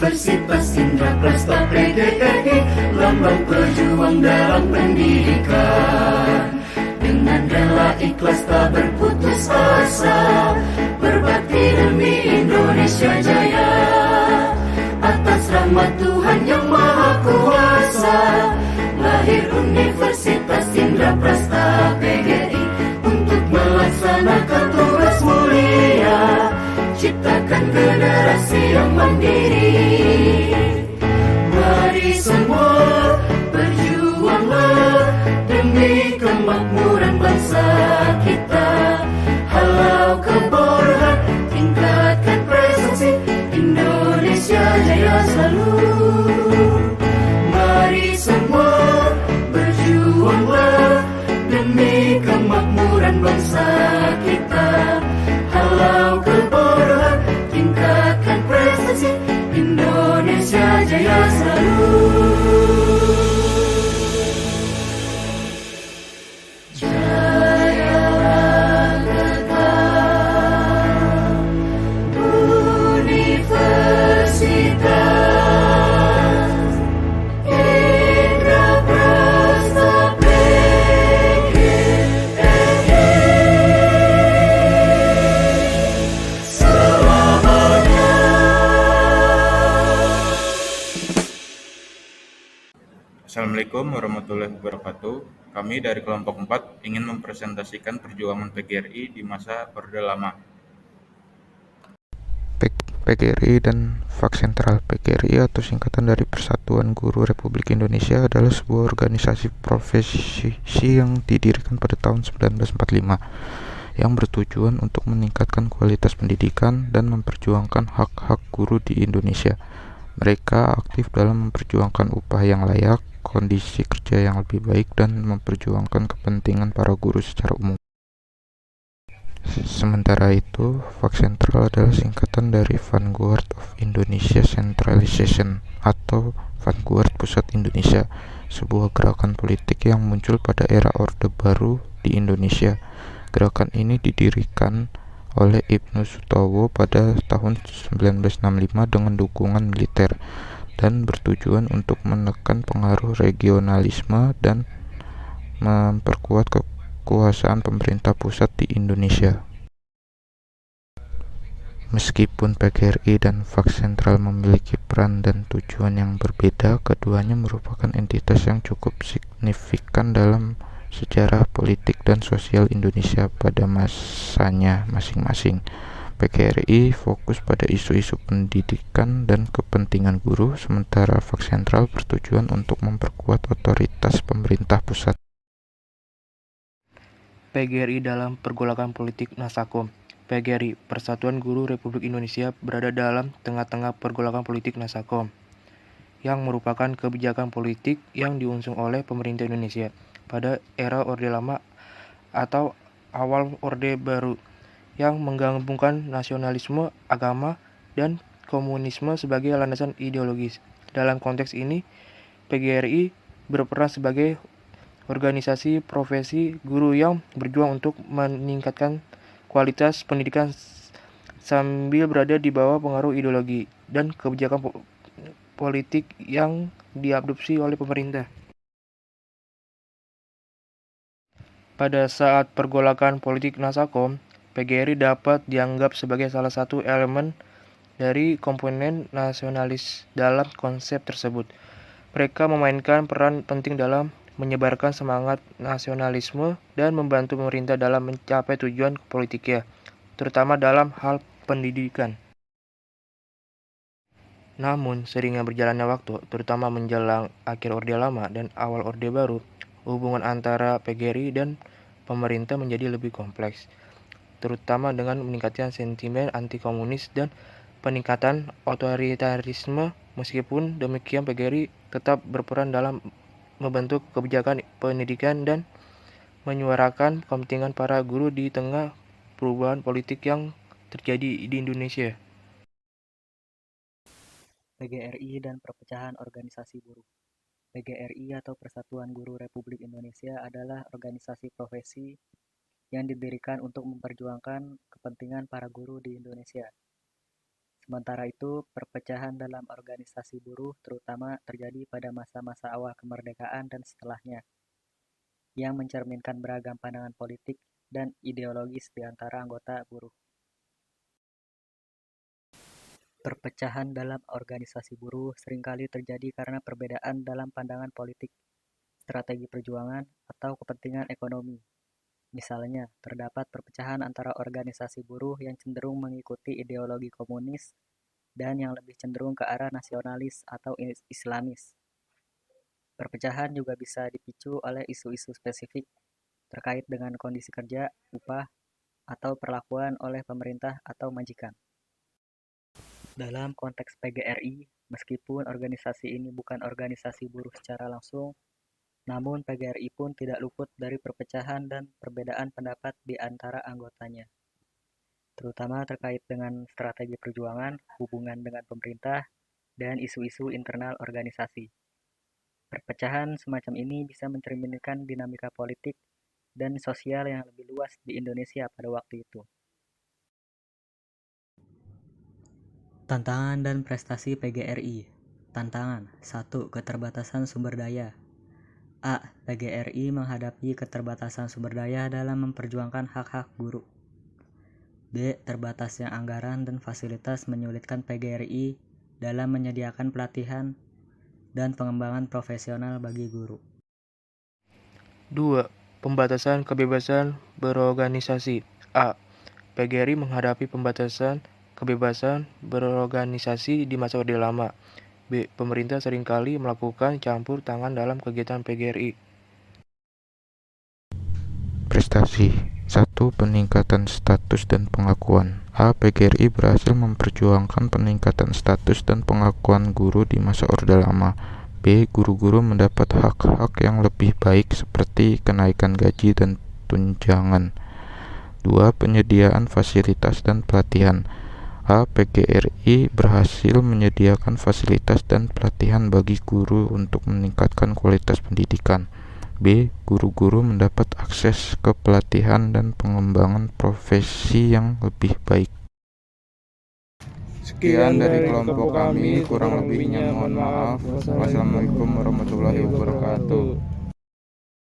Universitas Indraprasta PGRI, lambang pejuang dalam pendidikan. Dengan rela ikhlas tak berputus asa, berbakti demi Indonesia Jaya. Atas rahmat Tuhan yang Maha Kuasa, lahir Universitas Indraprasta PGRI untuk melaksanakan tugas mulia, ciptakan generasi yang mandiri. Mari semua berjuanglah demi kemakmuran bangsa kita. Halau kebodohan, tingkatkan prestasi, Indonesia jaya selalu. Mari semua berjuanglah demi kemakmuran bangsa kita. Halau kebodohan, tingkatkan prestasi, Indonesia jaya selalu. Jaya kekal Universitas Indraprasta PGRI. Assalamualaikum warahmatullahi wabarakatuh. Kami dari kelompok 4 ingin mempresentasikan perjuangan PGRI di masa Orde Lama. PGRI dan Fak Sentral. PGRI atau singkatan dari Persatuan Guru Republik Indonesia adalah sebuah organisasi profesi yang didirikan pada tahun 1945 yang bertujuan untuk meningkatkan kualitas pendidikan dan memperjuangkan hak-hak guru di Indonesia. Mereka aktif dalam memperjuangkan upah yang layak, kondisi kerja yang lebih baik, dan memperjuangkan kepentingan para guru secara umum. Sementara itu, Fak Sentral adalah singkatan dari Vanguard of Indonesia Centralization atau Vanguard Pusat Indonesia, sebuah gerakan politik yang muncul pada era Orde Baru di Indonesia. Gerakan ini didirikan oleh Ibnu Sutowo pada tahun 1965 dengan dukungan militer dan bertujuan untuk menekan pengaruh regionalisme dan memperkuat kekuasaan pemerintah pusat di Indonesia. Meskipun PGRI dan Fak Sentral memiliki peran dan tujuan yang berbeda, keduanya merupakan entitas yang cukup signifikan dalam sejarah politik dan sosial Indonesia pada masanya masing-masing. PGRI fokus pada isu-isu pendidikan dan kepentingan guru, sementara Fak Sentral bertujuan untuk memperkuat otoritas pemerintah pusat. PGRI dalam pergolakan politik Nasakom. PGRI, Persatuan Guru Republik Indonesia, berada dalam tengah-tengah pergolakan politik Nasakom, yang merupakan kebijakan politik yang diusung oleh pemerintah Indonesia pada era Orde Lama atau awal Orde Baru, yang menggabungkan nasionalisme, agama, dan komunisme sebagai landasan ideologis. Dalam konteks ini, PGRI berperan sebagai organisasi profesi guru yang berjuang untuk meningkatkan kualitas pendidikan sambil berada di bawah pengaruh ideologi dan kebijakan politik yang diadopsi oleh pemerintah. Pada saat pergolakan politik Nasakom, PGRI dapat dianggap sebagai salah satu elemen dari komponen nasionalis dalam konsep tersebut. Mereka memainkan peran penting dalam menyebarkan semangat nasionalisme dan membantu pemerintah dalam mencapai tujuan politiknya, terutama dalam hal pendidikan. Namun, seringnya berjalannya waktu, terutama menjelang akhir Orde Lama dan awal Orde Baru, hubungan antara PGRI dan pemerintah menjadi lebih kompleks, terutama dengan meningkatnya sentimen anti-komunis dan peningkatan otoritarisme. Meskipun demikian, PGRI tetap berperan dalam membentuk kebijakan pendidikan dan menyuarakan kepentingan para guru di tengah perubahan politik yang terjadi di Indonesia. PGRI dan perpecahan organisasi buruh. PGRI atau Persatuan Guru Republik Indonesia adalah organisasi profesi yang didirikan untuk memperjuangkan kepentingan para guru di Indonesia. Sementara itu, perpecahan dalam organisasi buruh terutama terjadi pada masa-masa awal kemerdekaan dan setelahnya, yang mencerminkan beragam pandangan politik dan ideologis di antara anggota buruh. Perpecahan dalam organisasi buruh seringkali terjadi karena perbedaan dalam pandangan politik, strategi perjuangan, atau kepentingan ekonomi. Misalnya, terdapat perpecahan antara organisasi buruh yang cenderung mengikuti ideologi komunis dan yang lebih cenderung ke arah nasionalis atau Islamis. Perpecahan juga bisa dipicu oleh isu-isu spesifik terkait dengan kondisi kerja, upah, atau perlakuan oleh pemerintah atau majikan. Dalam konteks PGRI, meskipun organisasi ini bukan organisasi buruh secara langsung, namun PGRI pun tidak luput dari perpecahan dan perbedaan pendapat di antara anggotanya, terutama terkait dengan strategi perjuangan, hubungan dengan pemerintah, dan isu-isu internal organisasi. Perpecahan semacam ini bisa mencerminkan dinamika politik dan sosial yang lebih luas di Indonesia pada waktu itu. Tantangan dan prestasi PGRI. Tantangan 1. Keterbatasan sumber daya. A. PGRI menghadapi keterbatasan sumber daya dalam memperjuangkan hak-hak buruh. B. Terbatasnya anggaran dan fasilitas menyulitkan PGRI dalam menyediakan pelatihan dan pengembangan profesional bagi guru. 2. Pembatasan kebebasan berorganisasi. A. PGRI menghadapi pembatasan kebebasan berorganisasi di masa Orde Lama. B. Pemerintah seringkali melakukan campur tangan dalam kegiatan PGRI. Prestasi 1. Peningkatan status dan pengakuan. A. PGRI berhasil memperjuangkan peningkatan status dan pengakuan guru di masa Orde Lama. B. Guru-guru mendapat hak-hak yang lebih baik seperti kenaikan gaji dan tunjangan. 2. Penyediaan fasilitas dan pelatihan. A. PGRI berhasil menyediakan fasilitas dan pelatihan bagi guru untuk meningkatkan kualitas pendidikan. B. Guru-guru mendapat akses ke pelatihan dan pengembangan profesi yang lebih baik. Sekian dari kelompok kami, kurang lebihnya mohon maaf. Wassalamualaikum warahmatullahi wabarakatuh.